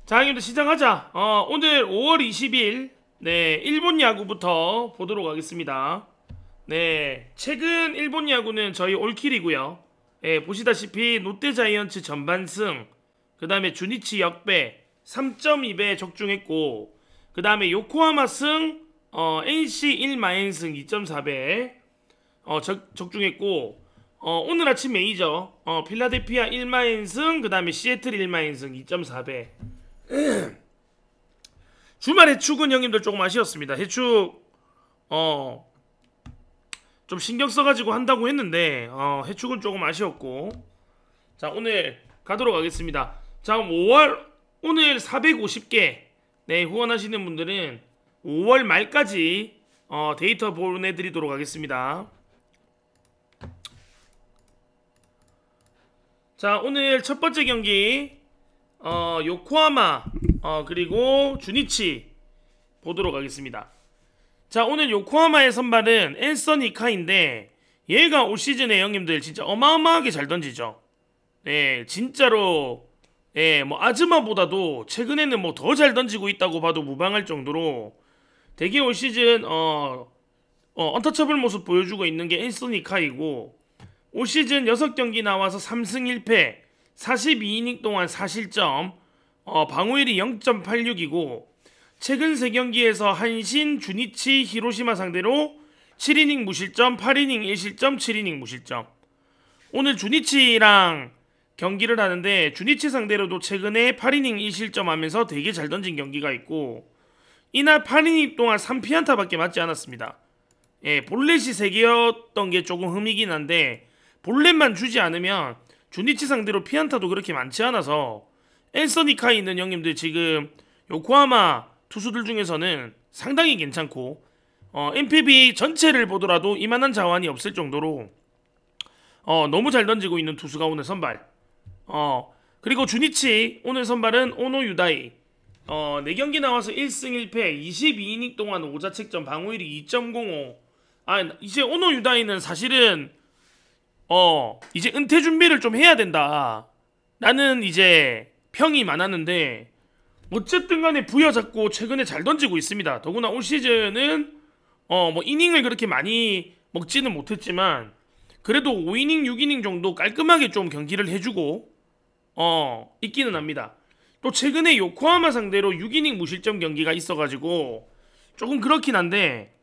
자, 형님들 시작하자. 오늘 5월 20일 일본 야구부터 보도록 하겠습니다. 최근 일본 야구는 저희 올킬이고요. 보시다시피 롯데 자이언츠 전반승, 그 다음에 주니치 역배 3.2배 적중했고, 그 다음에 요코하마 승, NC 1마인승 2.4배 적중했고, 오늘 아침 메이저 필라델피아 1마인승, 그 다음에 시애틀 1마인승 2.4배. 주말 해축은 형님들 조금 아쉬웠습니다. 해축 좀 신경 써가지고 한다고 했는데 해축은 조금 아쉬웠고, 자 오늘 가도록 하겠습니다. 자 5월 오늘 450개 후원하시는 분들은 5월 말까지 데이터 보내드리도록 하겠습니다. 자 오늘 첫 번째 경기 요코하마 그리고 주니치 보도록 하겠습니다. 자 오늘 요코하마의 선발은 앤서니 카인데, 얘가 올 시즌에 형님들 진짜 어마어마하게 잘 던지죠. 진짜로 뭐 아즈마보다도 최근에는 뭐 더 잘 던지고 있다고 봐도 무방할 정도로 되게 올 시즌 언터처블 모습 보여주고 있는 게 앤서니 카이고, 올 시즌 6경기 나와서 3승 1패 42이닝 동안 4실점, 방어율이 0.86이고 최근 3경기에서 한신, 주니치, 히로시마 상대로 7이닝 무실점, 8이닝 1실점, 7이닝 무실점. 오늘 주니치랑 경기를 하는데 주니치 상대로도 최근에 8이닝 1실점 하면서 되게 잘 던진 경기가 있고, 이날 8이닝 동안 3피안타밖에 맞지 않았습니다. 볼넷이 3개였던 게 조금 흠이긴 한데, 볼넷만 주지 않으면 주니치 상대로 피안타도 그렇게 많지 않아서 앤서니 카이는 형님들 지금 요코하마 투수들 중에서는 상당히 괜찮고, NPB 전체를 보더라도 이만한 자원이 없을 정도로 너무 잘 던지고 있는 투수가 오늘 선발. 그리고 주니치 오늘 선발은 오노 유다이, 4경기 나와서 1승 1패 22이닝 동안 5자책점, 방어율이 2.05. 이제 오노 유다이는 사실은 이제 은퇴 준비를 좀 해야 된다 라는 이제 평이 많았는데, 어쨌든 간에 부여잡고 최근에 잘 던지고 있습니다. 더구나 올 시즌은 뭐 이닝을 그렇게 많이 먹지는 못했지만 그래도 5이닝 6이닝 정도 깔끔하게 좀 경기를 해주고 있기는 합니다. 또 최근에 요코하마 상대로 6이닝 무실점 경기가 있어가지고 조금 그렇긴 한데,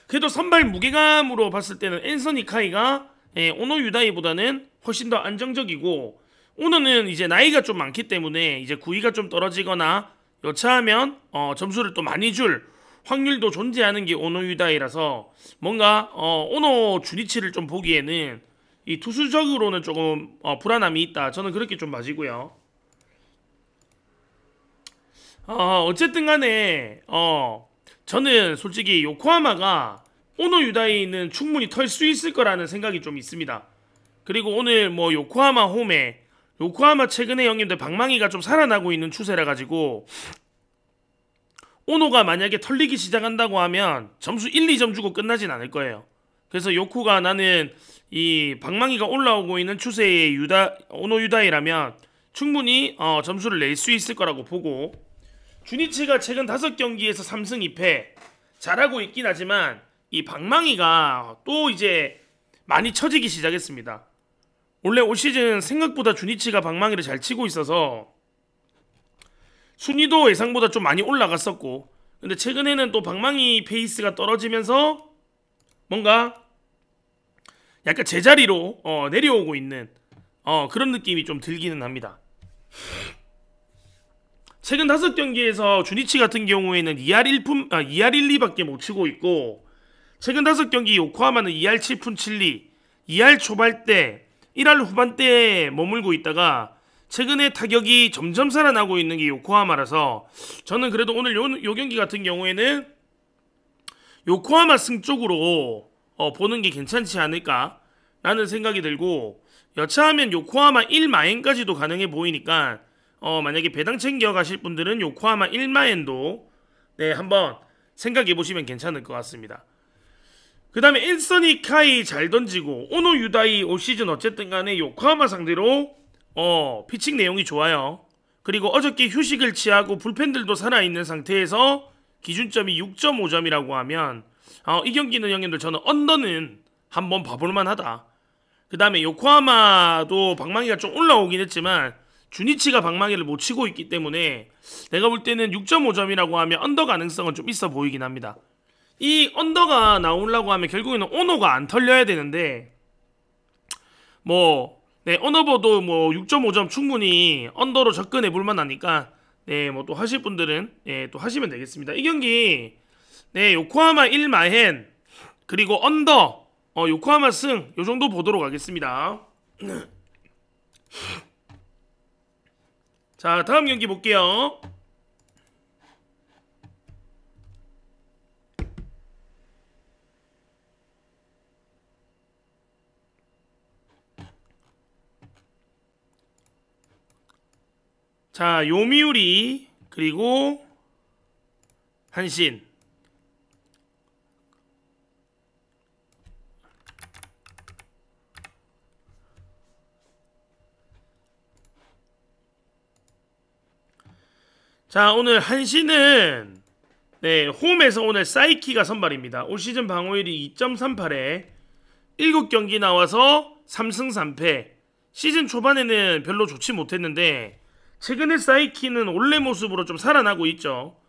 그래도 선발 무게감으로 봤을 때는 앤서니 카이가 오노 유다이보다는 훨씬 더 안정적이고, 오노는 이제 나이가 좀 많기 때문에 이제 구위가 좀 떨어지거나 여차하면 점수를 또 많이 줄 확률도 존재하는 게 오노 유다이라서, 뭔가 오노 주니치를 좀 보기에는 이 투수적으로는 조금 불안함이 있다, 저는 그렇게 좀 봐지고요. 어쨌든 간에 저는 솔직히 요코하마가 오노 유다이는 충분히 털 수 있을 거라는 생각이 좀 있습니다. 그리고 오늘 뭐 요코하마 홈에, 요코하마 최근에 형님들 방망이가 좀 살아나고 있는 추세라 가지고 오노가 만약에 털리기 시작한다고 하면 점수 1, 2점 주고 끝나진 않을 거예요. 그래서 요코가 나는 이 방망이가 올라오고 있는 추세의 오노 유다이라면 충분히 점수를 낼 수 있을 거라고 보고, 주니치가 최근 5경기에서 3승 2패 잘하고 있긴 하지만 이 방망이가 또 이제 많이 처지기 시작했습니다. 원래 올 시즌 생각보다 주니치가 방망이를 잘 치고 있어서 순위도 예상보다 좀 많이 올라갔었고, 근데 최근에는 또 방망이 페이스가 떨어지면서 뭔가 약간 제자리로 내려오고 있는 그런 느낌이 좀 들기는 합니다. 최근 5경기에서 주니치 같은 경우에는 2할 1리밖에 못 치고 있고, 최근 5경기 요코하마는 2할 7푼 7리, 2할 초반대, 1할 후반대에 머물고 있다가 최근에 타격이 점점 살아나고 있는 게 요코하마라서, 저는 그래도 오늘 요 경기 같은 경우에는 요코하마 승 쪽으로 보는 게 괜찮지 않을까 라는 생각이 들고, 여차하면 요코하마 1마엔까지도 가능해 보이니까 만약에 배당 챙겨 가실 분들은 요코하마 1마엔도 한번 생각해 보시면 괜찮을 것 같습니다. 그 다음에 앤서니 카이 잘 던지고, 오노 유다이 올 시즌 어쨌든 간에 요코하마 상대로 피칭 내용이 좋아요. 그리고 어저께 휴식을 취하고 불펜들도 살아있는 상태에서 기준점이 6.5점이라고 하면 이 경기는 형님들 저는 언더는 한번 봐볼만 하다. 그 다음에 요코하마도 방망이가 좀 올라오긴 했지만 주니치가 방망이를 못 치고 있기 때문에 내가 볼 때는 6.5점이라고 하면 언더 가능성은 좀 있어 보이긴 합니다. 이 언더가 나오려고 하면 결국에는 오너가 안 털려야 되는데 오너버도 6.5점 충분히 언더로 접근해 볼 만하니까 뭐 또 하실 분들은 또 하시면 되겠습니다. 이 경기 요코하마 1마헨 그리고 언더 요코하마 승 요정도 보도록 하겠습니다. 자, 다음 경기 볼게요. 자, 요미우리 그리고 한신. 자, 오늘 한신은 홈에서 오늘 사이키가 선발입니다. 올 시즌 방어율이 2.38에 7경기 나와서 3승 3패. 시즌 초반에는 별로 좋지 못했는데 최근에 사이키는 원래 모습으로 좀 살아나고 있죠.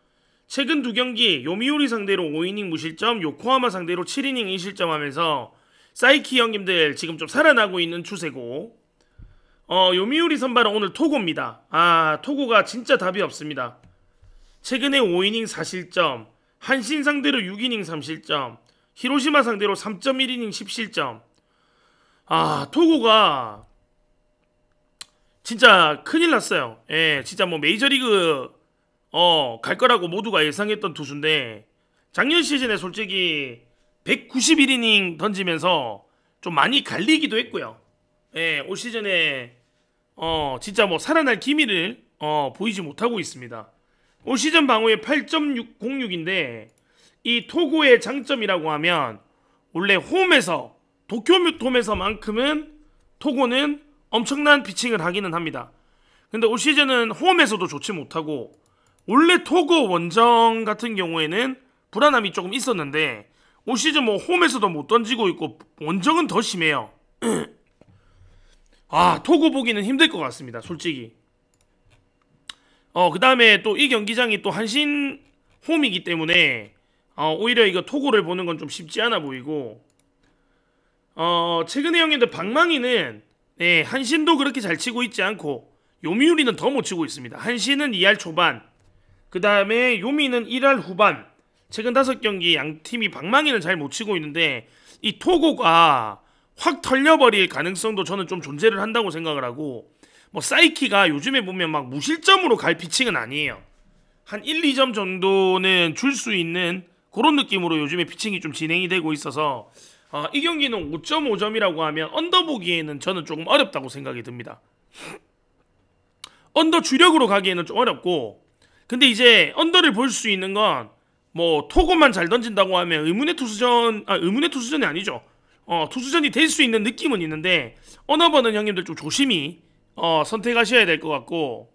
최근 2경기 요미우리 상대로 5이닝 무실점, 요코하마 상대로 7이닝 2실점 하면서 사이키 형님들 지금 좀 살아나고 있는 추세고, 요미우리 선발은 오늘 토고입니다. 토고가 진짜 답이 없습니다. 최근에 5이닝 4실점, 한신 상대로 6이닝 3실점, 히로시마 상대로 3.1이닝 10실점. 토고가 진짜 큰일 났어요. 진짜 메이저리그 갈 거라고 모두가 예상했던 투수인데 작년 시즌에 솔직히 191이닝 던지면서 좀 많이 갈리기도 했고요. 올 시즌에 진짜 살아날 기미를 보이지 못하고 있습니다. 올 시즌 방어에 8.606인데 이 토고의 장점이라고 하면 원래 홈에서 도쿄돔에서만큼은 토고는 엄청난 피칭을 하기는 합니다. 근데 올 시즌은 홈에서도 좋지 못하고 원래 토고 원정 같은 경우에는 불안함이 조금 있었는데 올 시즌 홈에서도 못 던지고 있고 원정은 더 심해요. 토고 보기는 힘들 것 같습니다. 솔직히. 그 다음에 또 이 경기장이 또 한신 홈이기 때문에 오히려 이거 토고를 보는 건 좀 쉽지 않아 보이고, 최근에 형님들 방망이는 한신도 그렇게 잘 치고 있지 않고 요미우리는 더 못 치고 있습니다. 한신은 2할 초반, 그 다음에 요미는 1할 후반. 최근 5경기 양팀이 방망이는 잘 못 치고 있는데 이 토고가 확 털려버릴 가능성도 저는 좀 존재를 한다고 생각을 하고, 사이키가 요즘에 보면 막 무실점으로 갈 피칭은 아니에요. 한 1, 2점 정도는 줄 수 있는 그런 느낌으로 요즘에 피칭이 좀 진행이 되고 있어서 이 경기는 5.5점이라고 하면 언더 보기에는 저는 조금 어렵다고 생각이 듭니다. 언더 주력으로 가기에는 좀 어렵고, 근데 이제 언더를 볼 수 있는 건 토고만 잘 던진다고 하면 의문의 투수전이 아니죠. 투수전이 될 수 있는 느낌은 있는데 어너버는 형님들 좀 조심히 선택하셔야 될 것 같고,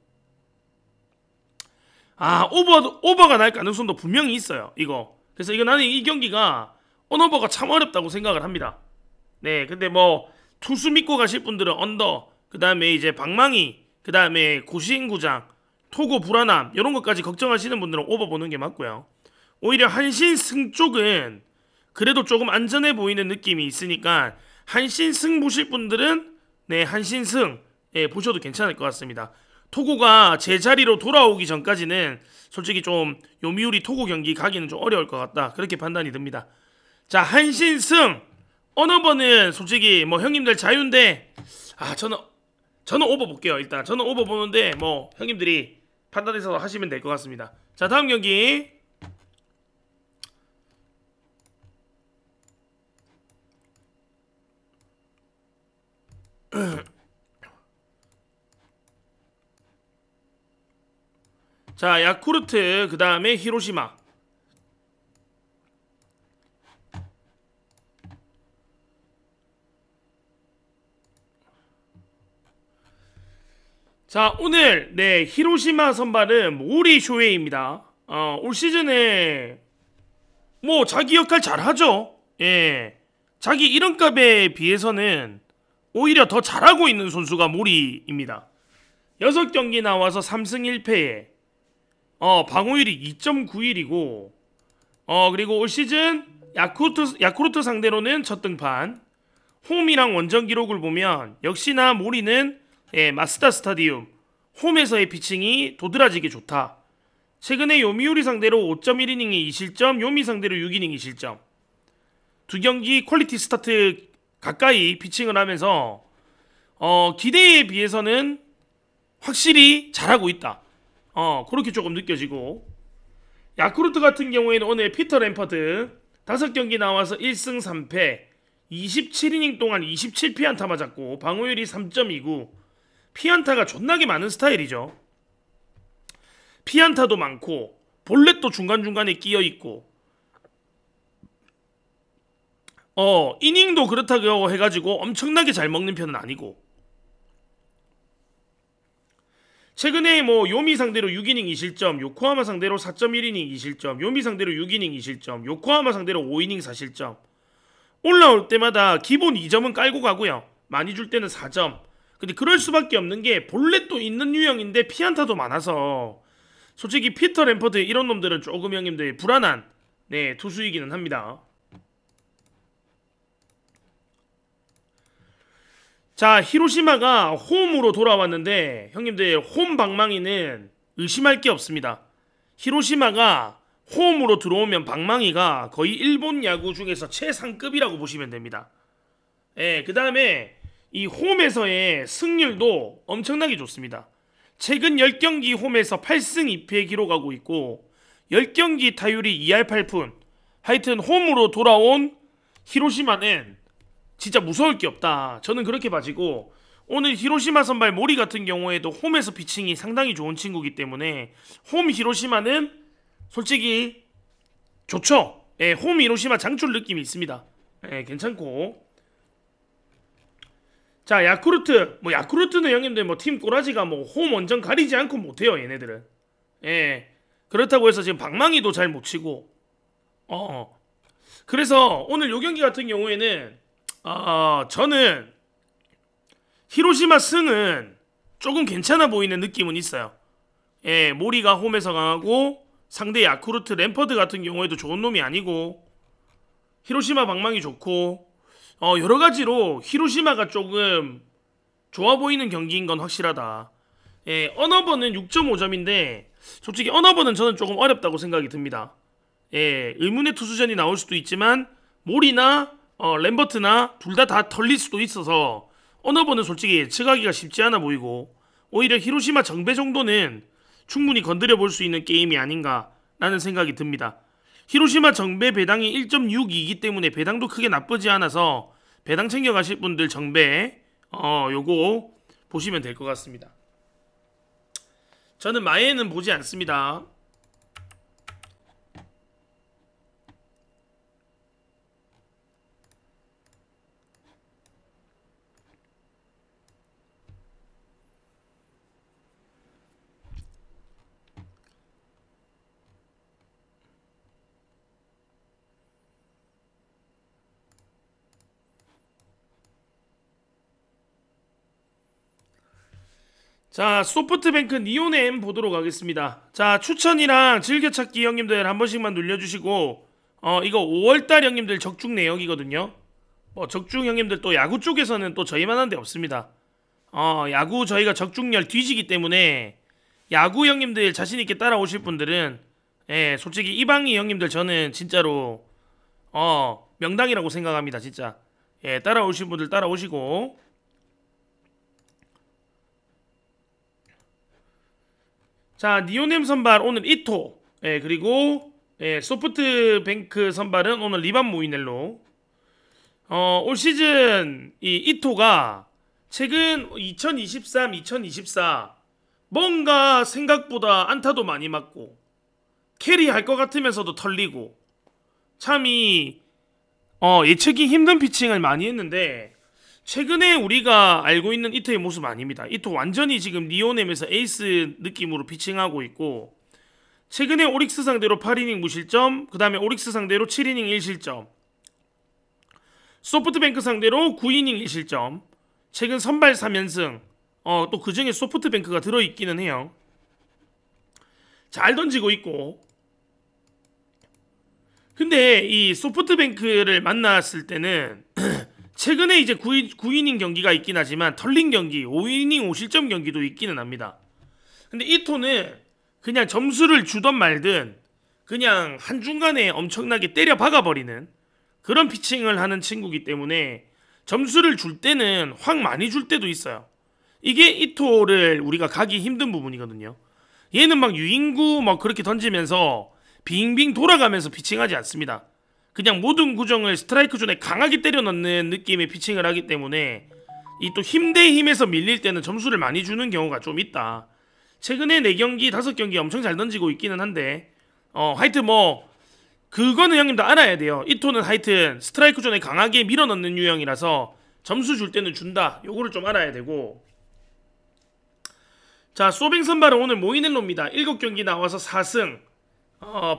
오버가 날 가능성도 분명히 있어요. 이거. 그래서 나는 이 경기가 언어버가 참 어렵다고 생각을 합니다. 근데 투수 믿고 가실 분들은 언더, 그 다음에 이제 방망이, 그 다음에 고시인구장, 토고 불안함 이런 것까지 걱정하시는 분들은 오버 보는 게 맞고요. 오히려 한신 승 쪽은 그래도 조금 안전해 보이는 느낌이 있으니까 한신 승 보실 분들은 한신 승 보셔도 괜찮을 것 같습니다. 토고가 제자리로 돌아오기 전까지는 솔직히 좀 요미우리 토고 경기 가기는 좀 어려울 것 같다, 그렇게 판단이 듭니다. 자, 한신 승 어너버는 솔직히 형님들 자유인데 저는 오버 볼게요. 일단 저는 오버 보는데 형님들이 판단해서 하시면 될 것 같습니다. 자, 다음 경기. 자, 야쿠르트 그 다음에 히로시마. 자, 오늘 히로시마 선발은 모리 쇼헤이입니다. 올 시즌에 뭐 자기 역할 잘하죠. 예, 자기 이름값에 비해서는 오히려 더 잘하고 있는 선수가 모리입니다. 6경기 나와서 3승 1패에 방어율이 2.91이고 그리고 올 시즌 야쿠르트 상대로는 첫 등판. 홈이랑 원정 기록을 보면 역시나 모리는 마쓰다 스타디움 홈에서의 피칭이 도드라지게 좋다. 최근에 요미우리 상대로 5.1이닝에 2실점, 요미 상대로 6이닝 2실점. 두 경기 퀄리티 스타트 가까이 피칭을 하면서 기대에 비해서는 확실히 잘하고 있다. 그렇게 조금 느껴지고, 야쿠르트 같은 경우에는 오늘 피터 램퍼드 5경기 나와서 1승 3패 27이닝 동안 27피안타 맞았고 방어율이 3.29. 피안타가 존나게 많은 스타일이죠. 피안타도 많고 볼넷도 중간중간에 끼어있고 이닝도 그렇다고 해가지고 엄청나게 잘 먹는 편은 아니고, 최근에 뭐 요미 상대로 6이닝 2실점, 요코하마 상대로 4.1이닝 2실점, 요미 상대로 6이닝 2실점, 요코하마 상대로 5이닝 4실점. 올라올 때마다 기본 2점은 깔고 가고요. 많이 줄 때는 4점. 근데 그럴 수밖에 없는 게 볼넷도 있는 유형인데 피안타도 많아서 솔직히 피터 램퍼드 이런 놈들은 조금 형님들 불안한 투수이기는 합니다. 자, 히로시마가 홈으로 돌아왔는데 형님들 홈 방망이는 의심할 게 없습니다. 히로시마가 홈으로 들어오면 방망이가 거의 일본 야구 중에서 최상급이라고 보시면 됩니다. 그 다음에 이 홈에서의 승률도 엄청나게 좋습니다. 최근 10경기 홈에서 8승 2패 기록하고 있고 10경기 타율이 2할 8푼. 하여튼 홈으로 돌아온 히로시마는 진짜 무서울 게 없다. 저는 그렇게 봐지고, 오늘 히로시마 선발 모리 같은 경우에도 홈에서 피칭이 상당히 좋은 친구이기 때문에 홈 히로시마는 솔직히 좋죠. 홈 히로시마 장출 느낌이 있습니다. 괜찮고. 자, 야쿠르트는 형님들 팀 꼬라지가 홈 원정 가리지 않고 못해요, 얘네들은. 그렇다고 해서 지금 방망이도 잘 못 치고. 그래서 오늘 요 경기 같은 경우에는 저는 히로시마 승은 조금 괜찮아 보이는 느낌은 있어요. 모리가 홈에서 강하고 상대 야쿠르트 램퍼드 같은 경우에도 좋은 놈이 아니고 히로시마 방망이 좋고 여러 가지로 히로시마가 조금 좋아 보이는 경기인 건 확실하다. 언어버는 6.5점인데 솔직히 언어버는 저는 조금 어렵다고 생각이 듭니다. 의문의 투수전이 나올 수도 있지만 모리나 램버트나 둘 다 털릴 수도 있어서 언어버는 솔직히 예측하기가 쉽지 않아 보이고, 오히려 히로시마 정배 정도는 충분히 건드려 볼 수 있는 게임이 아닌가라는 생각이 듭니다. 히로시마 정배 배당이 1.62이기 때문에 배당도 크게 나쁘지 않아서 배당 챙겨 가실 분들 정배 요거 보시면 될 것 같습니다. 저는 마에는 보지 않습니다. 자, 소프트뱅크 니오넴 보도록 하겠습니다. 자, 추천이랑 즐겨찾기 형님들 한 번씩만 눌려주시고, 이거 5월달 형님들 적중 내역이거든요. 적중 형님들 또 야구 쪽에서는 또 저희만한 데 없습니다. 야구 저희가 적중열 뒤지기 때문에 야구 형님들 자신있게 따라오실 분들은 솔직히 이방이 형님들 저는 진짜로 명당이라고 생각합니다. 진짜 따라오실 분들 따라오시고, 자, 니오넴 선발 오늘 이토, 그리고 소프트뱅크 선발은 오늘 리반 모이넬로. 올 시즌 이 이토가 최근 2023, 2024 뭔가 생각보다 안타도 많이 맞고 캐리할 것 같으면서도 털리고 참이 예측이 힘든 피칭을 많이 했는데, 최근에 우리가 알고 있는 이토의 모습 아닙니다. 이토 완전히 지금 니오넴에서 에이스 느낌으로 피칭하고 있고, 최근에 오릭스 상대로 8이닝 무실점, 그 다음에 오릭스 상대로 7이닝 1실점, 소프트뱅크 상대로 9이닝 1실점, 최근 선발 3연승, 또 그 중에 소프트뱅크가 들어있기는 해요. 잘 던지고 있고, 근데 이 소프트뱅크를 만났을 때는 최근에 이제 9이닝 경기가 있긴 하지만 털린 경기, 5이닝 5실점 경기도 있기는 합니다. 근데 이토는 그냥 점수를 주던 말든 그냥 한중간에 엄청나게 때려 박아버리는 그런 피칭을 하는 친구이기 때문에 점수를 줄 때는 확 많이 줄 때도 있어요. 이게 이토를 우리가 가기 힘든 부분이거든요. 얘는 막 유인구 막 그렇게 던지면서 빙빙 돌아가면서 피칭하지 않습니다. 그냥 모든 구정을 스트라이크 존에 강하게 때려 넣는 느낌의 피칭을 하기 때문에 이 또 힘 대 힘에서 밀릴 때는 점수를 많이 주는 경우가 좀 있다. 최근에 4경기, 5경기 엄청 잘 던지고 있기는 한데 하여튼 뭐 그거는 형님도 알아야 돼요. 이토는 하여튼 스트라이크 존에 강하게 밀어넣는 유형이라서 점수 줄 때는 준다. 요거를 좀 알아야 되고, 자, 소뱅 선발은 오늘 모이넬로입니다. 7경기 나와서 4승,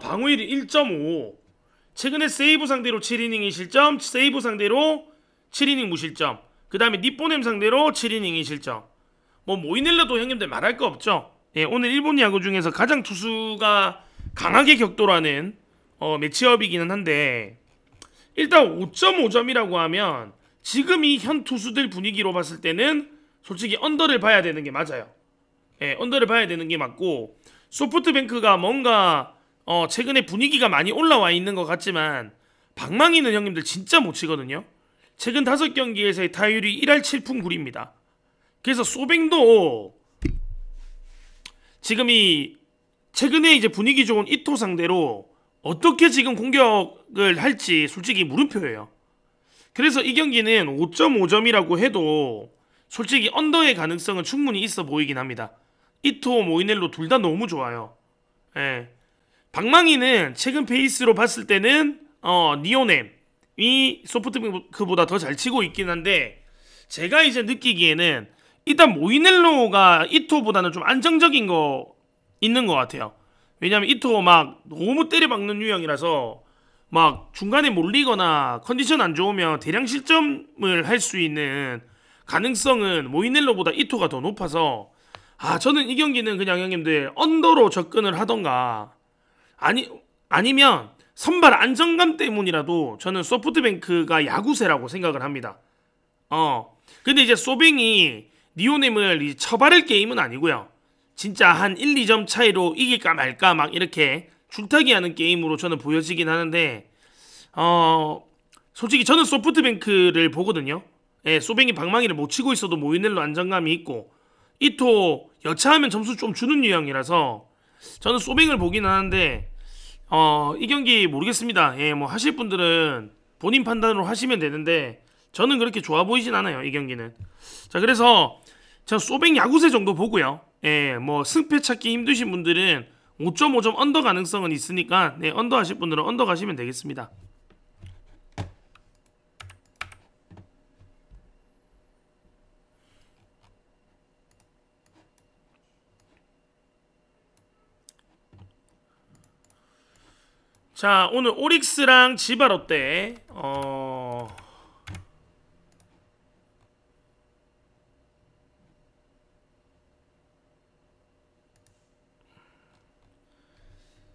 방어율이 1.5, 최근에 세이브 상대로 7이닝 2실점, 세이브 상대로 7이닝 무실점, 그 다음에 니뽀넴 상대로 7이닝 2실점. 뭐 모이넬로도 형님들 말할 거 없죠. 예, 오늘 일본 야구 중에서 가장 투수가 강하게 격돌하는 매치업이기는 한데, 일단 5.5점이라고 하면 지금 이 현 투수들 분위기로 봤을 때는 솔직히 언더를 봐야 되는 게 맞아요. 예, 언더를 봐야 되는 게 맞고, 소프트뱅크가 뭔가 최근에 분위기가 많이 올라와 있는 것 같지만 방망이는 형님들 진짜 못 치거든요. 최근 5경기에서의 타율이 1할 7푼 9리입니다. 그래서 소뱅도 지금 이 최근에 이제 분위기 좋은 이토 상대로 어떻게 지금 공격을 할지 솔직히 물음표예요. 그래서 이 경기는 5.5점이라고 해도 솔직히 언더의 가능성은 충분히 있어 보이긴 합니다. 이토, 모이넬로 둘 다 너무 좋아요. 예. 방망이는 최근 페이스로 봤을 때는 니오넴이 소프트뱅크보다 더 잘 치고 있긴 한데, 제가 이제 느끼기에는 일단 모이넬로가 이토보다는 좀 안정적인 거 있는 것 같아요. 왜냐면 이토 막 너무 때려박는 유형이라서 막 중간에 몰리거나 컨디션 안 좋으면 대량 실점을 할 수 있는 가능성은 모이넬로보다 이토가 더 높아서, 저는 이 경기는 그냥 형님들 언더로 접근을 하던가 아니면 선발 안정감 때문이라도 저는 소프트뱅크가 야구세라고 생각을 합니다. 근데 이제 소뱅이 니오넴을 처바를 게임은 아니고요. 진짜 한 1, 2점 차이로 이길까 말까 막 이렇게 줄타기 하는 게임으로 저는 보여지긴 하는데, 솔직히 저는 소프트뱅크를 보거든요. 예, 소뱅이 방망이를 못 치고 있어도 모이넬로 안정감이 있고, 이토 여차하면 점수 좀 주는 유형이라서 저는 소뱅을 보긴 하는데, 이 경기 모르겠습니다. 예, 뭐 하실 분들은 본인 판단으로 하시면 되는데 저는 그렇게 좋아 보이진 않아요, 이 경기는. 자, 그래서 저 소뱅 야구세 정도 보고요. 예, 뭐 승패 찾기 힘드신 분들은 5.5점 언더 가능성은 있으니까, 네, 언더 하실 분들은 언더 가시면 되겠습니다. 자, 오늘 오릭스랑 지바롯데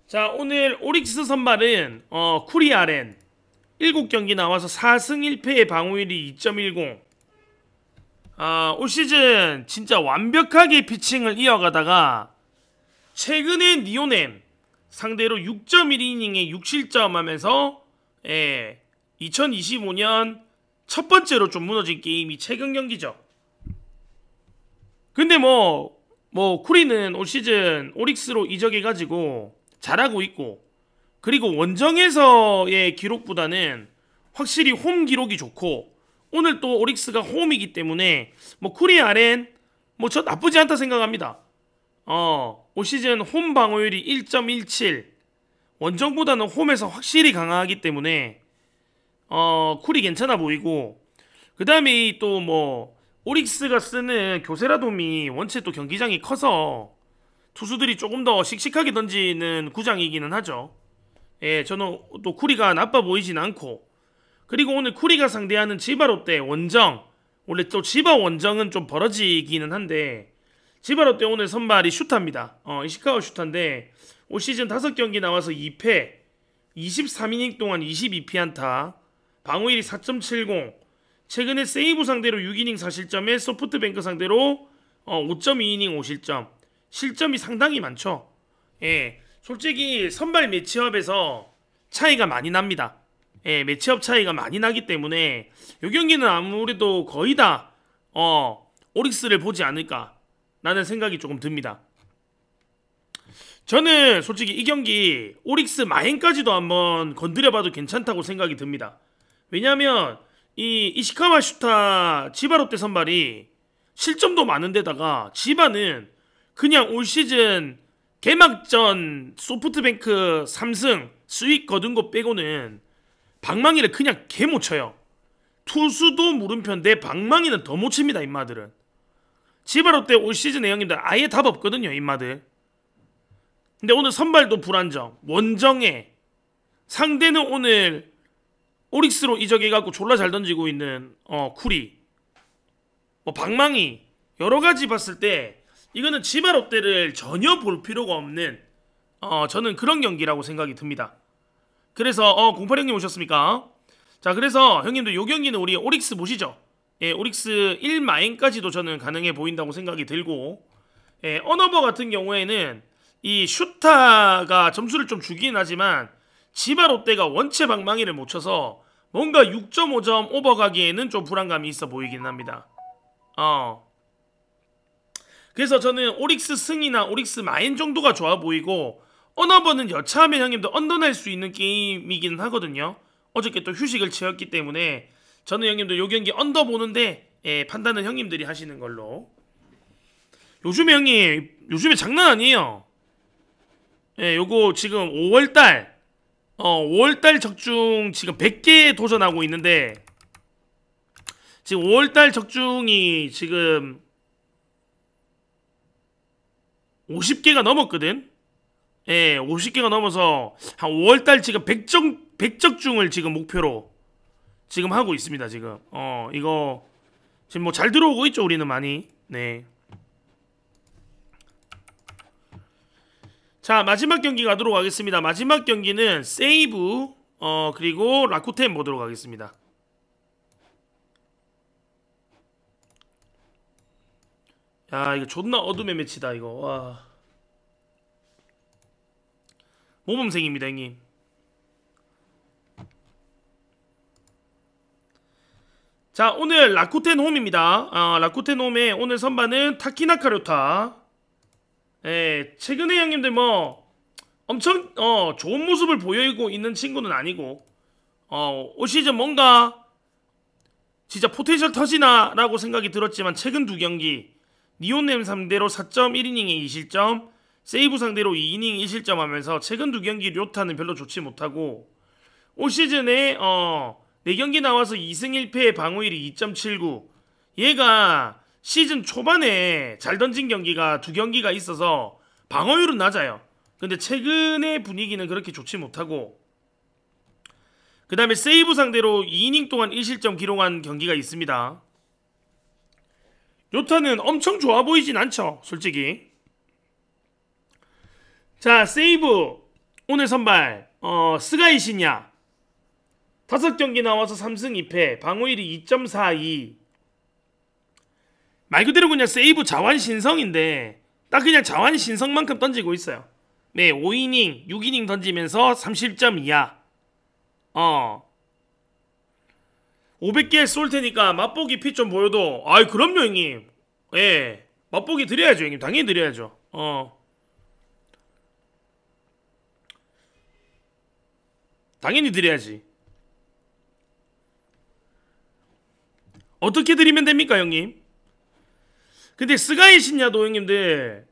자, 오늘 오릭스 선발은 쿠리아렌 7경기 나와서 4승 1패의 방어율이 2.10. 올 시즌 진짜 완벽하게 피칭을 이어가다가 최근에 니오넴 상대로 6.1이닝에 6실점 하면서 2025년 첫 번째로 좀 무너진 게임이 최근 경기죠. 근데 뭐 쿠리는 올 시즌 오릭스로 이적해가지고 잘하고 있고, 그리고 원정에서의 기록보다는 확실히 홈 기록이 좋고, 오늘 또 오릭스가 홈이기 때문에 뭐 쿠리아렌 뭐 저 나쁘지 않다 생각합니다. 올 시즌 홈 방어율이 1.17, 원정보다는 홈에서 확실히 강하기 때문에 쿠리 괜찮아 보이고, 그 다음에 또 뭐 오릭스가 쓰는 교세라돔이 원체 또 경기장이 커서 투수들이 조금 더 씩씩하게 던지는 구장이기는 하죠. 예, 저는 또 쿠리가 나빠 보이진 않고, 그리고 오늘 쿠리가 상대하는 지바 롯데 원정, 원래 또 지바 원정은 좀 벌어지기는 한데 지바 롯데 오늘 선발이 슈타입니다. 이시카와 슈타인데 올 시즌 5경기 나와서 2패, 23이닝 동안 22피안타, 방어율이 4.70, 최근에 세이브 상대로 6이닝 4실점에 소프트뱅크 상대로 5.2이닝 5실점, 실점이 상당히 많죠. 예, 솔직히 선발 매치업에서 차이가 많이 납니다. 예, 매치업 차이가 많이 나기 때문에 이 경기는 아무래도 거의 다 오릭스를 보지 않을까 라는 생각이 조금 듭니다. 저는 솔직히 이 경기 오릭스 마행까지도 한번 건드려봐도 괜찮다고 생각이 듭니다. 왜냐하면 이 이시카와 슈타 지바 롯데 선발이 실점도 많은데다가 지바는 그냥 올 시즌 개막전 소프트뱅크 3승 수익 거둔 거 빼고는 방망이를 그냥 개 못 쳐요. 투수도 물음표인데 방망이는 더 못 칩니다. 임마들은. 지바 롯데 올 시즌에 형님들 아예 답 없거든요. 임마들. 근데 오늘 선발도 불안정, 원정에 상대는 오늘 오릭스로 이적해갖고 졸라 잘 던지고 있는 쿠리, 뭐 방망이 여러가지 봤을 때 이거는 지바 롯데를 전혀 볼 필요가 없는 저는 그런 경기라고 생각이 듭니다. 그래서 08형님 오셨습니까? 자, 그래서 형님들 요 경기는 우리 오릭스 보시죠. 예, 오릭스 1마행까지도 저는 가능해 보인다고 생각이 들고, 예, 언어버 같은 경우에는 이 슈타가 점수를 좀 주긴 하지만 지바 롯데가 원체 방망이를 못 쳐서 뭔가 6.5점 오버가기에는 좀 불안감이 있어 보이긴 합니다. 그래서 저는 오릭스 승이나 오릭스 마인 정도가 좋아 보이고, 언어버는 여차하면 형님들 언더낼 수 있는 게임이긴 하거든요. 어저께 또 휴식을 취했기 때문에 저는 형님들 요 경기 언더 보는데, 예, 판단은 형님들이 하시는 걸로. 요즘에 형님 요즘에 장난 아니에요. 예, 요거 지금 5월달 적중 지금 100개 도전하고 있는데 지금 5월달 적중이 지금 50개가 넘었거든. 예, 50개가 넘어서 한 5월달 지금 100적중을 지금 목표로 지금 하고 있습니다. 지금 이거 지금 뭐 잘 들어오고 있죠. 우리는 많이. 네. 자, 마지막 경기 가도록 하겠습니다. 마지막 경기는 세이브 그리고 라쿠텐 보도록 하겠습니다. 야, 이거 존나 어둠의 매치다 이거. 와. 모범생입니다 형님. 자, 오늘 라쿠텐 홈입니다. 라쿠텐 홈에 오늘 선발은 타키나카료타. 예, 최근에 형님들 뭐 엄청 좋은 모습을 보이고 있는 친구는 아니고 올 시즌 뭔가 진짜 포텐셜 터지나 라고 생각이 들었지만 최근 두 경기 니온넴 상대로 4.1이닝에 2실점, 세이브 상대로 2이닝 1실점 하면서 최근 두 경기 료타는 별로 좋지 못하고, 올 시즌에 4경기 나와서 2승 1패의 방어율이 2.79. 얘가 시즌 초반에 잘 던진 경기가 두 경기가 있어서 방어율은 낮아요. 근데 최근의 분위기는 그렇게 좋지 못하고, 그 다음에 세이브 상대로 2이닝 동안 1실점 기록한 경기가 있습니다. 요타는 엄청 좋아 보이진 않죠, 솔직히. 자, 세이브 오늘 선발 스가이 신야 5경기 나와서 3승 2패, 방어율이 2.42. 말 그대로 그냥 세이브 자완신성인데 딱 그냥 자완신성만큼 던지고 있어요. 네, 5이닝 6이닝 던지면서 3실점 이하. 500개 쏠 테니까 맛보기 피 좀 보여도, 아이 그럼요 형님. 예, 맛보기 드려야죠 형님. 당연히 드려야죠. 당연히 드려야지. 어떻게 드리면 됩니까 형님? 근데 스가이 신야도 형님들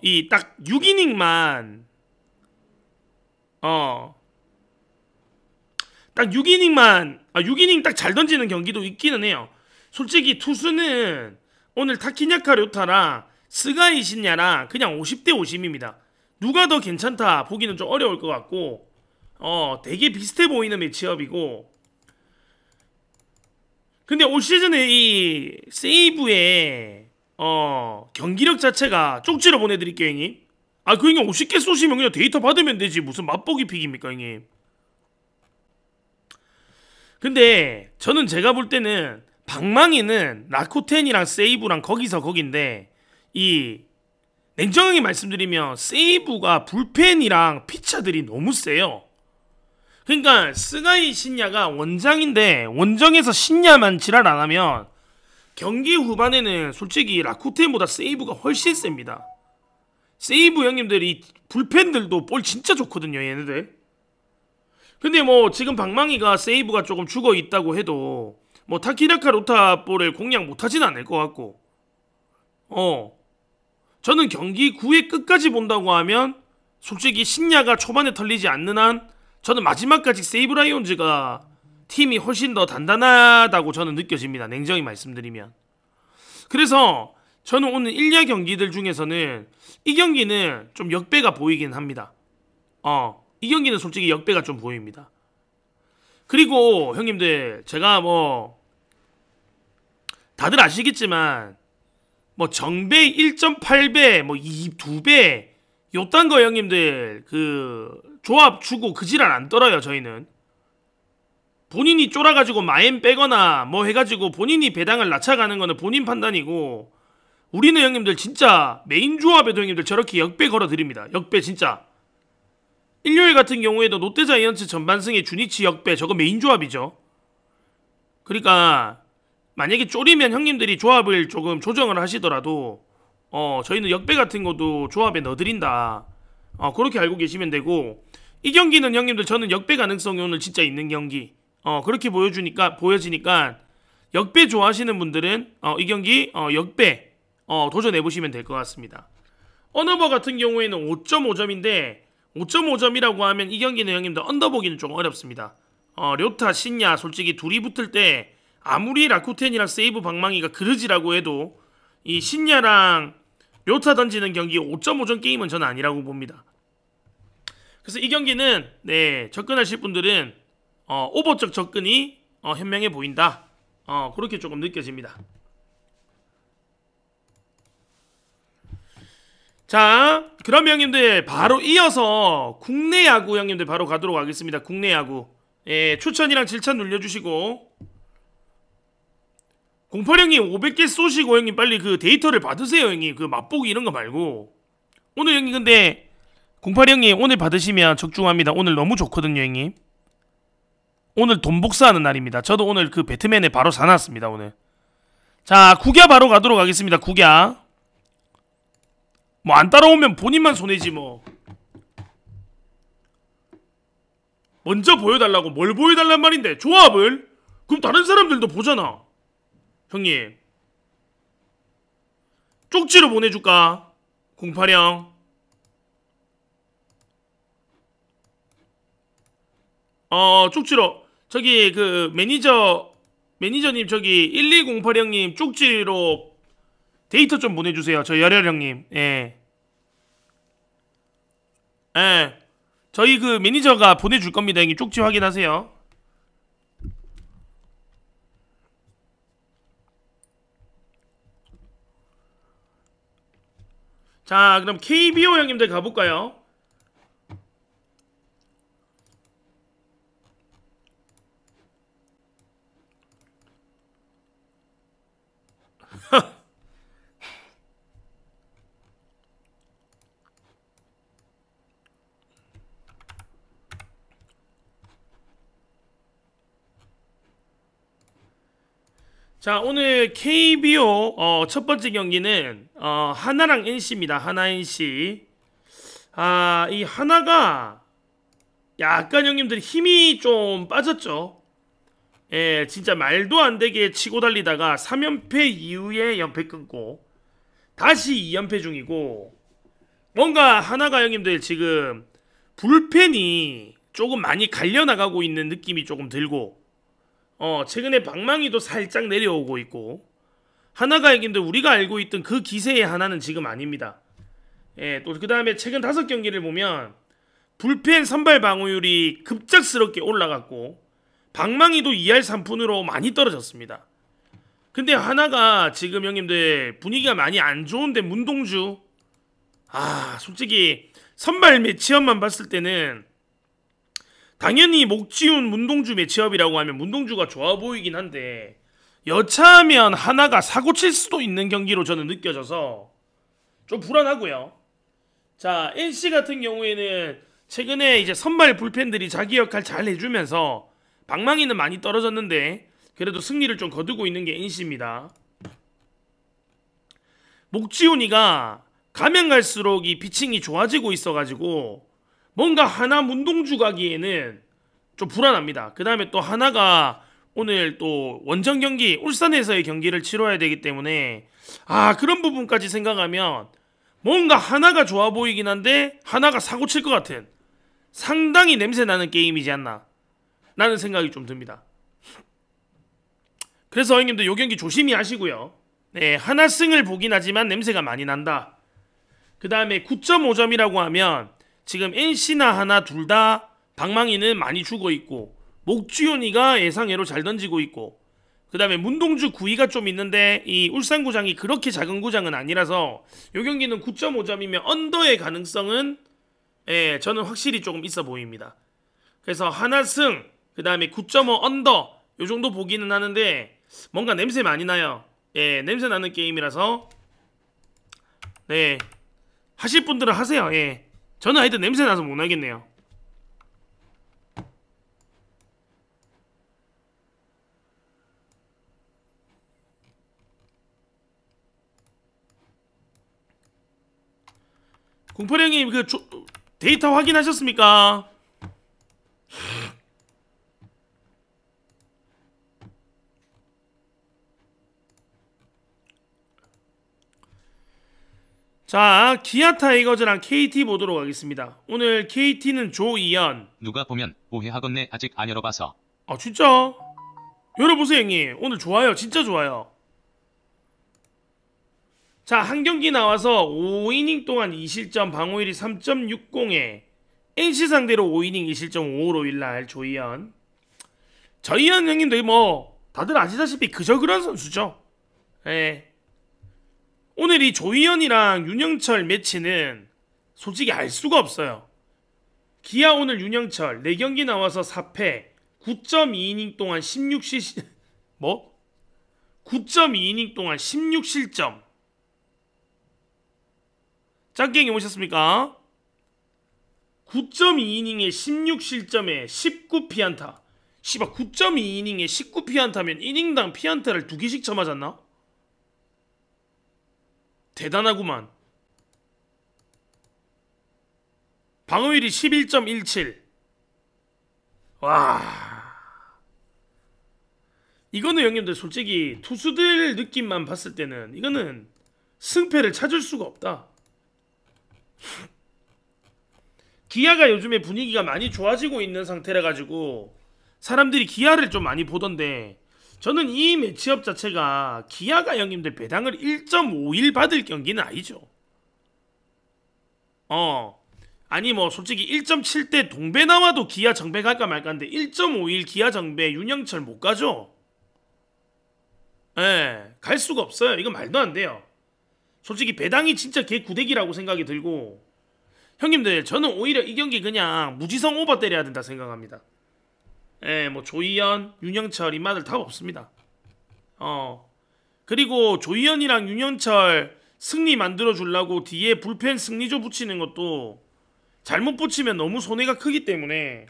이 딱 6이닝만 딱 6이닝만 6이닝 딱 잘 던지는 경기도 있기는 해요. 솔직히 투수는 오늘 타키냐카 료타랑 스가이 신야랑 그냥 50대 50입니다. 누가 더 괜찮다 보기는 좀 어려울 것 같고 되게 비슷해 보이는 매치업이고, 근데 올 시즌에 이 세이브의 경기력 자체가 쪽지로 보내드릴게요 형님. 아 그 형님 50개 쏘시면 그냥 데이터 받으면 되지 무슨 맛보기 픽입니까 형님. 근데 저는 제가 볼 때는 방망이는 라쿠텐이랑 세이브랑 거기서 거긴데, 이 냉정하게 말씀드리면 세이브가 불펜이랑 피차들이 너무 세요. 그러니까 스가이 신야가 원장인데 원정에서 신야만 지랄 안하면 경기 후반에는 솔직히 라쿠텐보다 세이브가 훨씬 셉니다. 세이브 형님들이 불펜들도 볼 진짜 좋거든요 얘네들. 근데 뭐 지금 방망이가 세이브가 조금 죽어있다고 해도 뭐 타키나카 로타 볼을 공략 못하진 않을 것 같고, 저는 경기 9회 끝까지 본다고 하면 솔직히 신야가 초반에 털리지 않는 한 저는 마지막까지 세이브 라이온즈가 팀이 훨씬 더 단단하다고 저는 느껴집니다. 냉정히 말씀드리면. 그래서 저는 오늘 1야 경기들 중에서는 이 경기는 좀 역배가 보이긴 합니다. 이 경기는 솔직히 역배가 좀 보입니다. 그리고 형님들 제가 뭐 다들 아시겠지만 뭐 정배 1.8배 뭐 2배 요딴 거 형님들 그 조합 주고 그 지랄 안 떨어요. 저희는 본인이 쫄아가지고 마엠 빼거나 뭐 해가지고 본인이 배당을 낮춰가는 거는 본인 판단이고, 우리는 형님들 진짜 메인 조합에도 형님들 저렇게 역배 걸어드립니다. 역배 진짜. 일요일 같은 경우에도 롯데자이언츠 전반승의 주니치 역배 저거 메인 조합이죠. 그러니까 만약에 쫄이면 형님들이 조합을 조금 조정을 하시더라도 저희는 역배 같은 것도 조합에 넣어드린다. 그렇게 알고 계시면 되고, 이 경기는 형님들 저는 역배 가능성이 오늘 진짜 있는 경기. 그렇게 보여지니까 역배 좋아하시는 분들은 이 경기 역배 도전해보시면 될 것 같습니다. 언더버 같은 경우에는 5.5점인데 5.5점이라고 하면 이 경기는 형님들 언더보기는 좀 어렵습니다. 료타, 신야 솔직히 둘이 붙을 때 아무리 라쿠텐이랑 세이브 방망이가 그러지라고 해도 이 신야랑 료타 던지는 경기 5.5점 게임은 저는 아니라고 봅니다. 그래서 이 경기는 접근하실 분들은 오버적 접근이 현명해 보인다. 그렇게 조금 느껴집니다. 자, 그럼 형님들 바로 이어서 국내 야구 형님들 바로 가도록 하겠습니다. 국내 야구. 추천이랑 질천 눌러주시고, 08형님 500개 쏘시고 형님 빨리 그 데이터를 받으세요 형님. 그 맛보기 이런 거 말고. 오늘 형님 근데 08형님 오늘 받으시면 적중합니다. 오늘 너무 좋거든요 형님. 오늘 돈 복사하는 날입니다. 저도 오늘 그 배트맨에 바로 사놨습니다 오늘. 자, 국야 바로 가도록 하겠습니다. 국야. 뭐 안 따라오면 본인만 손해지 뭐. 먼저 보여달라고 뭘 보여달란 말인데 조합을? 그럼 다른 사람들도 보잖아 형님. 쪽지로 보내줄까? 08형 쪽지로 저기 그 매니저님 저기 1208형님 쪽지로 데이터 좀 보내주세요. 저 열혈형님. 저희 그 매니저가 보내줄 겁니다. 형님 쪽지 확인하세요. 자, 그럼 KBO 형님들 가볼까요? 자, 오늘 KBO 첫 번째 경기는 하나랑 NC입니다. 하나 NC. 이 하나가 약간 형님들 힘이 좀 빠졌죠. 진짜 말도 안 되게 치고 달리다가 3연패 이후에 연패 끊고 다시 2연패 중이고, 뭔가 하나가 형님들 지금 불펜이 조금 많이 갈려나가고 있는 느낌이 조금 들고, 최근에 방망이도 살짝 내려오고 있고, 하나가 이긴데 우리가 알고 있던 그 기세의 하나는 지금 아닙니다. 예, 또 그 다음에 최근 5경기를 보면 불펜 선발 방어율이 급작스럽게 올라갔고 방망이도 2할 3푼으로 많이 떨어졌습니다. 근데 하나가 지금 형님들 분위기가 많이 안 좋은데 문동주, 솔직히 선발 매치업만 봤을 때는 당연히 목지훈 문동주 매치업이라고 하면 문동주가 좋아 보이긴 한데 여차하면 하나가 사고 칠 수도 있는 경기로 저는 느껴져서 좀 불안하고요. 자, NC 같은 경우에는 최근에 이제 선발 불펜들이 자기 역할 잘 해주면서 방망이는 많이 떨어졌는데 그래도 승리를 좀 거두고 있는 게 NC입니다. 목지훈이가 가면 갈수록 이 피칭이 좋아지고 있어가지고 뭔가 하나 문동주 가기에는 좀 불안합니다. 그 다음에 또 하나가 오늘 또 원정 경기 울산에서의 경기를 치러야 되기 때문에 그런 부분까지 생각하면 뭔가 하나가 좋아 보이긴 한데 하나가 사고 칠 것 같은 상당히 냄새나는 게임이지 않나 라는 생각이 좀 듭니다. 그래서 형님들 요 경기 조심히 하시고요. 네, 하나 승을 보긴 하지만 냄새가 많이 난다. 그 다음에 9.5점이라고 하면 지금 NC나 하나 둘 다 방망이는 많이 주고 있고 목주현이가 예상외로 잘 던지고 있고 그 다음에 문동주 구위가 좀 있는데 이 울산구장이 그렇게 작은 구장은 아니라서 요 경기는 9.5점이면 언더의 가능성은 저는 확실히 조금 있어 보입니다. 그래서 하나 승 그 다음에 9.5 언더 요 정도 보기는 하는데 뭔가 냄새 많이 나요. 냄새 나는 게임이라서 하실 분들은 하세요. 저는 하여튼 냄새 나서 못 하겠네요. 공포령님 그 데이터 확인하셨습니까? 자, 기아 타이거즈랑 KT 보도록 하겠습니다. 오늘 KT는 조이현. 누가 보면 오해하겠네. 아직 안 열어봐서. 진짜? 열어보세요 형님. 오늘 좋아요. 진짜 좋아요. 자, 한 경기 나와서 5이닝 동안 2실점 방어율이 3.60에 NC 상대로 5이닝 2실점 5로 1날 조이현. 저이현 형님들 뭐 다들 아시다시피 그저 그런 선수죠. 오늘 이 조이현이랑 윤영철 매치는 솔직히 알 수가 없어요. 기아 오늘 윤영철 4경기 나와서 4패 9.2이닝 동안 16실 9.2이닝 동안 16실점. 짱깽이 오셨습니까? 9.2이닝에 16실점에 19피안타. 씨발 9.2이닝에 19피안타면 이닝당 피안타를 2개씩 쳐맞았나? 대단하구만. 방어율이 11.17. 와, 이거는 형님들 솔직히 투수들 느낌만 봤을 때는 이거는 승패를 찾을 수가 없다. 기아가 요즘에 분위기가 많이 좋아지고 있는 상태라 가지고 사람들이 기아를 좀 많이 보던데 저는 이 매치업 자체가 기아가 형님들 배당을 1.51 받을 경기는 아니죠. 아니 뭐 솔직히 1.7대 동배 나와도 기아 정배 갈까 말까인데 1.51 기아 정배 윤영철 못 가죠. 갈 수가 없어요. 이건 말도 안 돼요. 솔직히 배당이 진짜 개 구대기라고 생각이 들고 형님들 저는 오히려 이 경기 그냥 무지성 오버 때려야 된다 생각합니다. 뭐 조이현, 윤영철 인마들 답 없습니다. 그리고 조이현이랑 윤영철 승리 만들어 주려고 뒤에 불펜 승리조 붙이는 것도 잘못 붙이면 너무 손해가 크기 때문에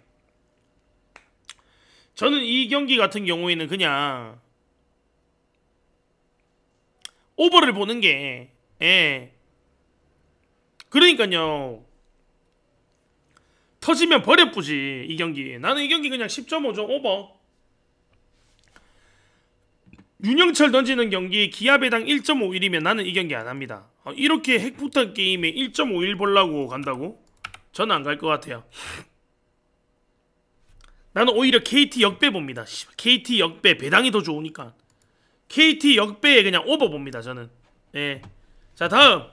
저는 이 경기 같은 경우에는 그냥 오버를 보는 게 그러니까요. 터지면 버려뿌지 이 경기. 나는 이 경기 그냥 10.5점 오버. 윤영철 던지는 경기 기아 배당 1.51이면 나는 이 경기 안 합니다. 이렇게 핵폭탄 게임에 1.51 보려고 간다고? 저는 안 갈 것 같아요. 나는 오히려 KT 역배 봅니다. KT 역배 배당이 더 좋으니까 KT 역배에 그냥 오버 봅니다 저는. 예. 자 다음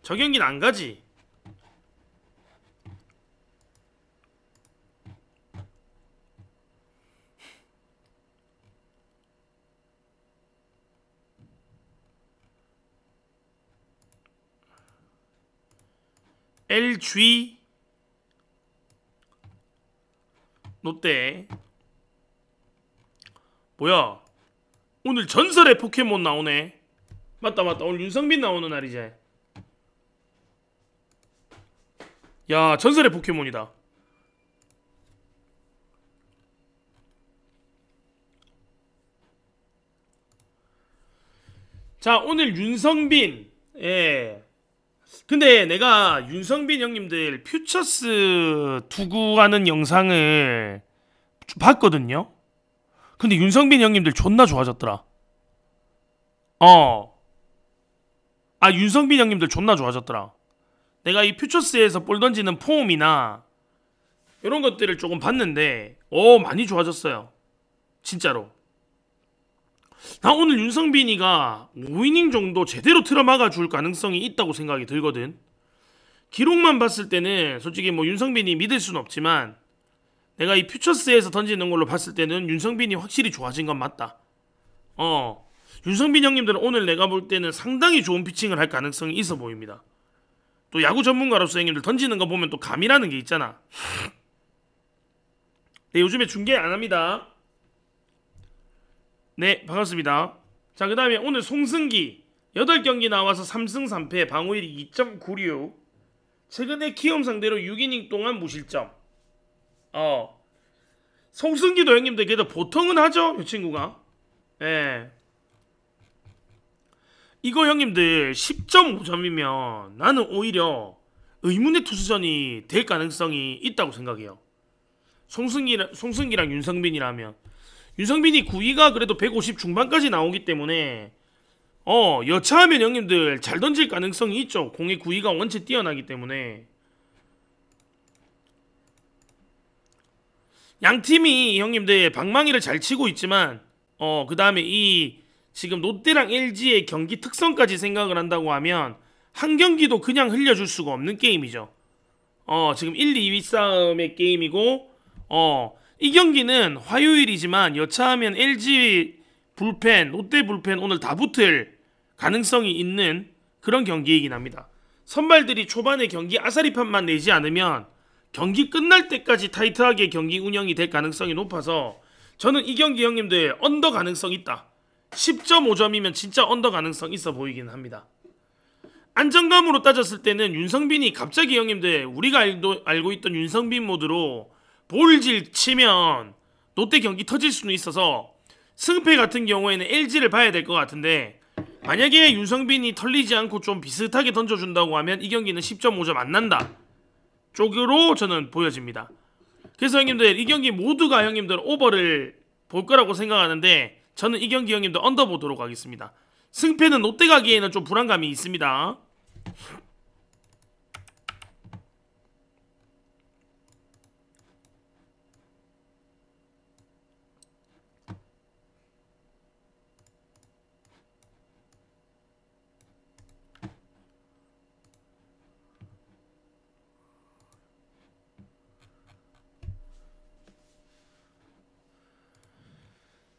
저 경기는 안 가지. LG 롯데. 뭐야 오늘 전설의 포켓몬 나오네. 맞다 오늘 윤성빈 나오는 날이지. 야 전설의 포켓몬이다. 자 오늘 윤성빈. 예. 근데 내가 윤성빈 형님들 퓨처스 투구하는 영상을 봤거든요. 근데 윤성빈 형님들 존나 좋아졌더라. 윤성빈 형님들 존나 좋아졌더라. 내가 이 퓨처스에서 볼 던지는 폼이나 이런 것들을 조금 봤는데 많이 좋아졌어요. 진짜로. 나 오늘 윤성빈이가 5이닝 정도 제대로 틀어막아 줄 가능성이 있다고 생각이 들거든. 기록만 봤을 때는 솔직히 뭐 윤성빈이 믿을 수는 없지만 내가 이 퓨처스에서 던지는 걸로 봤을 때는 윤성빈이 확실히 좋아진 건 맞다. 윤성빈 형님들은 오늘 내가 볼 때는 상당히 좋은 피칭을 할 가능성이 있어 보입니다. 또 야구 전문가로서 형님들 던지는 거 보면 또 감이라는 게 있잖아. 네, 요즘에 중계 안 합니다. 네, 반갑습니다. 자, 그 다음에 오늘 송승기 8경기 나와서 3승 3패 방어율이 2.96. 최근에 키움 상대로 6이닝 동안 무실점. 송승기도 형님들 그래도 보통은 하죠, 이 친구가. 예. 이거 형님들 10.5점이면 나는 오히려 의문의 투수전이 될 가능성이 있다고 생각해요. 송승기랑 윤성빈이라면. 윤성빈이 9위가 그래도 150 중반까지 나오기 때문에 여차하면 형님들 잘 던질 가능성이 있죠. 공의 9위가 원체 뛰어나기 때문에. 양팀이 형님들 방망이를 잘 치고 있지만 그 다음에 이 지금 롯데랑 LG의 경기 특성까지 생각을 한다고 하면 한 경기도 그냥 흘려줄 수가 없는 게임이죠. 지금 1, 2위 싸움의 게임이고 이 경기는 화요일이지만 여차하면 LG 불펜, 롯데 불펜 오늘 다 붙을 가능성이 있는 그런 경기이긴 합니다. 선발들이 초반에 경기 아사리판만 내지 않으면 경기 끝날 때까지 타이트하게 경기 운영이 될 가능성이 높아서 저는 이 경기 형님들 언더 가능성 있다. 10.5점이면 진짜 언더 가능성 있어 보이긴 합니다. 안정감으로 따졌을 때는 윤성빈이 갑자기 형님들 우리가 알고 있던 윤성빈 모드로 볼질 치면 롯데 경기 터질 수는 있어서 승패 같은 경우에는 LG를 봐야 될 것 같은데 만약에 윤성빈이 털리지 않고 좀 비슷하게 던져준다고 하면 이 경기는 10.5점 안 난다 쪽으로 저는 보여집니다. 그래서 형님들 이 경기 모두가 형님들 오버를 볼 거라고 생각하는데 저는 이 경기 형님들 언더 보도록 하겠습니다. 승패는 롯데 가기에는 좀 불안감이 있습니다.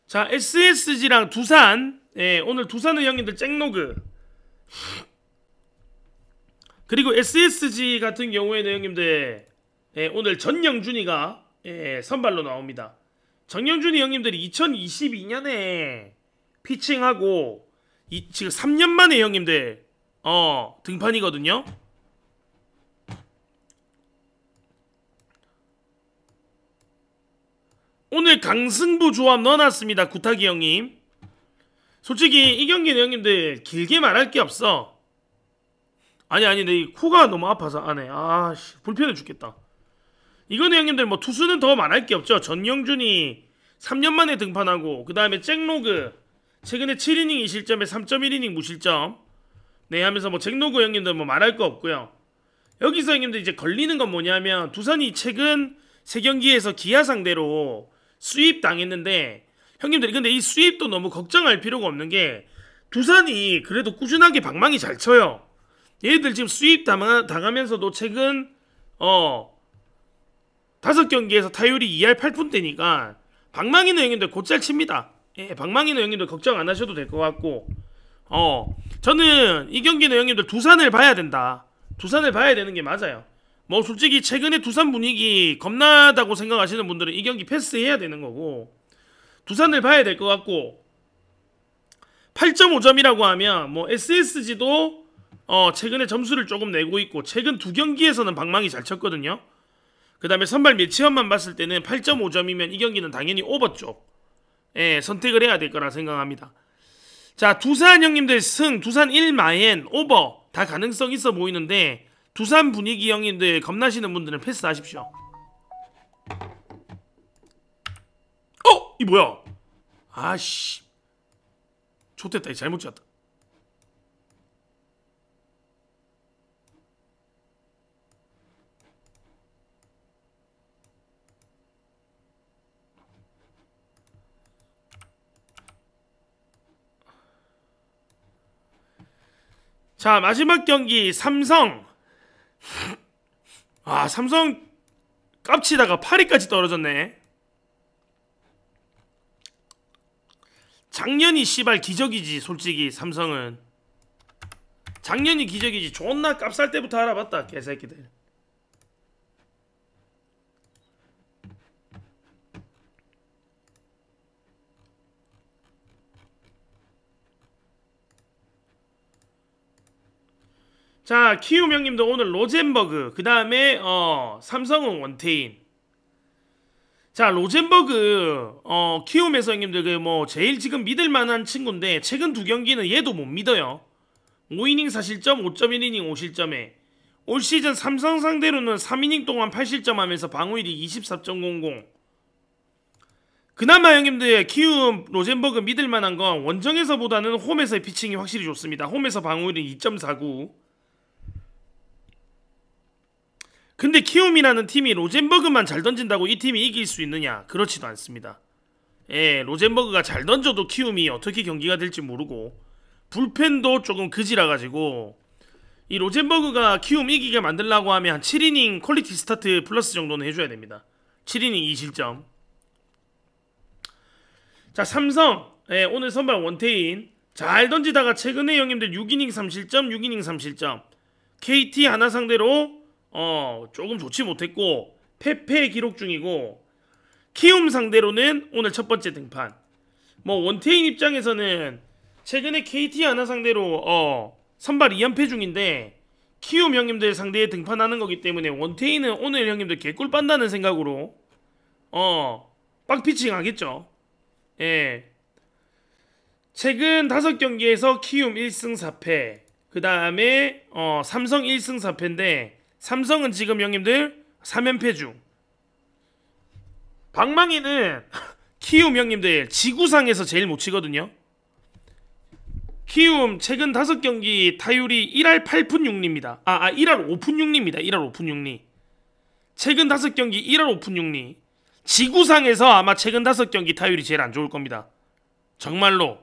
자, SSG랑 두산. 오늘 두산은 형님들 잭로그. 그리고 SSG 같은 경우에는 형님들 오늘 전영준이가 선발로 나옵니다. 전영준이 형님들이 2022년에 피칭하고 지금 3년 만에 형님들 등판이거든요. 오늘 강승부 조합 넣어놨습니다. 구타기 형님. 솔직히 이 경기는 형님들 길게 말할 게 없어. 아니 내 이 코가 너무 아파서 안해. 아씨 불편해 죽겠다. 이거는 형님들 뭐 투수는 더 말할 게 없죠. 전영준이 3년 만에 등판하고 그 다음에 잭로그 최근에 7이닝 2실점에 3.1이닝 무실점 하면서 뭐 잭로그 형님들 뭐 말할 거 없고요. 여기서 형님들 이제 걸리는 건 뭐냐면 두산이 최근 세 경기에서 기아 상대로 수입 당했는데 형님들 근데 이 수입도 너무 걱정할 필요가 없는 게 두산이 그래도 꾸준하게 방망이 잘 쳐요. 얘들 지금 수입 당하면서도 최근 5경기에서 타율이 2할 8푼대니까 방망이는 형님들 곧잘 칩니다. 예, 방망이는 형님들 걱정 안 하셔도 될 것 같고 저는 이 경기는 형님들 두산을 봐야 된다. 두산을 봐야 되는 게 맞아요. 뭐 솔직히 최근에 두산 분위기 겁나다고 생각하시는 분들은 이 경기 패스해야 되는 거고 두산을 봐야 될 것 같고 8.5점이라고 하면 뭐 SSG도 최근에 점수를 조금 내고 있고 최근 2경기에서는 방망이 잘 쳤거든요. 그 다음에 선발 매치업만 봤을 때는 8.5점이면 이 경기는 당연히 오버 쪽 선택을 해야 될 거라 생각합니다. 자, 두산 형님들 승, 두산 1마엔 오버 다 가능성 있어 보이는데 두산 분위기 형님들 겁나시는 분들은 패스하십시오. 이 뭐야? 아씨, 좋됐다. 잘못 쳤다. 자, 마지막 경기 삼성. 삼성 깝치다가 8위까지 떨어졌네. 작년이 씨발 기적이지. 솔직히 삼성은 작년이 기적이지. 존나 깝살 때부터 알아봤다 개새끼들. 자, 키움 형님도 오늘 로젠버그, 그 다음에 삼성은 원태인. 자, 로젠버그 키움에서 형님들 그 뭐 제일 지금 믿을만한 친구인데 최근 2경기는 얘도 못 믿어요. 5이닝 4실점, 5.1이닝 5실점에 올 시즌 삼성 상대로는 3이닝 동안 8실점 하면서 방어율이 24.00. 그나마 형님들 키움 로젠버그 믿을만한 건 원정에서보다는 홈에서의 피칭이 확실히 좋습니다. 홈에서 방어율은 2.49. 근데 키움이라는 팀이 로젠버그만 잘 던진다고 이 팀이 이길 수 있느냐? 그렇지도 않습니다. 예, 로젠버그가 잘 던져도 키움이 어떻게 경기가 될지 모르고 불펜도 조금 그지라가지고 이 로젠버그가 키움 이기게 만들려고 하면 한 7이닝 퀄리티 스타트 플러스 정도는 해줘야 됩니다. 7이닝 2실점. 자, 삼성 오늘 선발 원태인 잘 던지다가 최근에 형님들 6이닝 3실점 6이닝 3실점 KT 하나 상대로 조금 좋지 못했고 패패 기록 중이고 키움 상대로는 오늘 첫 번째 등판. 뭐 원태인 입장에서는 최근에 KT 하나 상대로 선발 2연패 중인데 키움 형님들 상대에 등판하는 거기 때문에 원태인은 오늘 형님들 개꿀 빤다는 생각으로 빡피칭 하겠죠. 예. 최근 5경기에서 키움 1승 4패 그 다음에 삼성 1승 4패인데 삼성은 지금 형님들 3연패 중. 방망이는 키움 형님들 지구상에서 제일 못 치거든요. 키움 최근 5경기 타율이 1할 8푼 6리입니다. 1할 5푼 6리입니다. 1할 5푼 6리. 최근 5경기 1할 5푼 6리. 지구상에서 아마 최근 5경기 타율이 제일 안 좋을 겁니다. 정말로.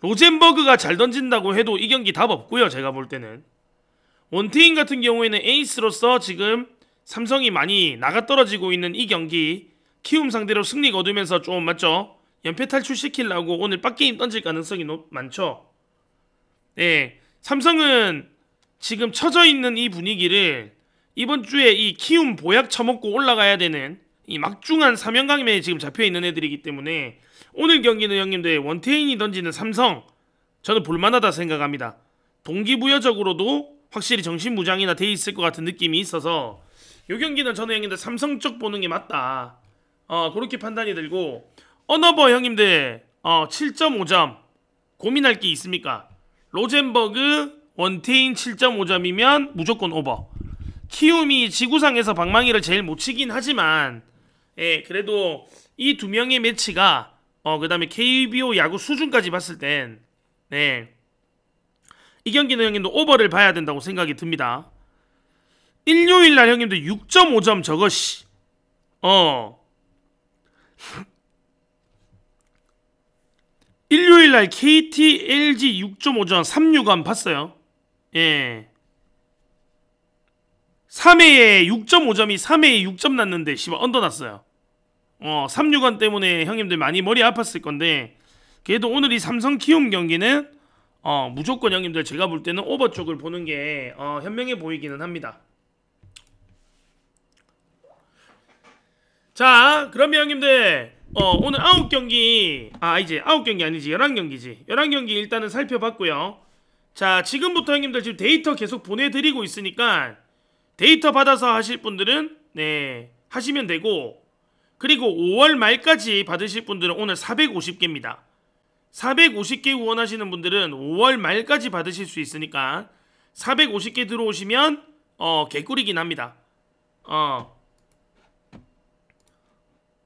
로젠버그가 잘 던진다고 해도 이 경기 답 없고요. 제가 볼 때는. 원태인 같은 경우에는 에이스로서 지금 삼성이 많이 나가떨어지고 있는 이 경기 키움 상대로 승리 거두면서 좀 맞죠? 연패 탈출시키려고 오늘 빡게임 던질 가능성이 많죠. 네, 삼성은 지금 처져 있는 이 분위기를 이번 주에 이 키움 보약 처먹고 올라가야 되는 이 막중한 3연강에 지금 잡혀있는 애들이기 때문에 오늘 경기는 형님들 원태인이 던지는 삼성 저는 볼만하다 생각합니다. 동기부여적으로도 확실히 정신무장이나 돼 있을 것 같은 느낌이 있어서 이 경기는 저는 형님들 삼성 쪽 보는 게 맞다. 그렇게 판단이 들고 어너버 형님들 7.5점 고민할 게 있습니까? 로젠버그 원태인 7.5점이면 무조건 오버. 키움이 지구상에서 방망이를 제일 못 치긴 하지만 그래도 이 두 명의 매치가 그 다음에 KBO 야구 수준까지 봤을 땐 이 경기는 형님들 오버를 봐야 된다고 생각이 듭니다. 일요일날 형님들 6.5점 저것이 어. 일요일날 KT LG 6.5전 3루간 봤어요. 예. 3회에 6.5점이 3회에 6점 났는데 씨발 언더 났어요. 3루간 때문에 형님들 많이 머리 아팠을 건데 그래도 오늘 이 삼성 키움 경기는 무조건 형님들 제가 볼 때는 오버 쪽을 보는 게 현명해 보이기는 합니다. 자, 그러면 형님들 오늘 9경기 이제 9경기 아니지 11경기지 11경기 일단은 살펴봤고요. 자, 지금부터 형님들 지금 데이터 계속 보내드리고 있으니까 데이터 받아서 하실 분들은 네 하시면 되고, 그리고 5월 말까지 받으실 분들은 오늘 450개입니다 450개 후원하시는 분들은 5월 말까지 받으실 수 있으니까 450개 들어오시면 개꿀이긴 합니다.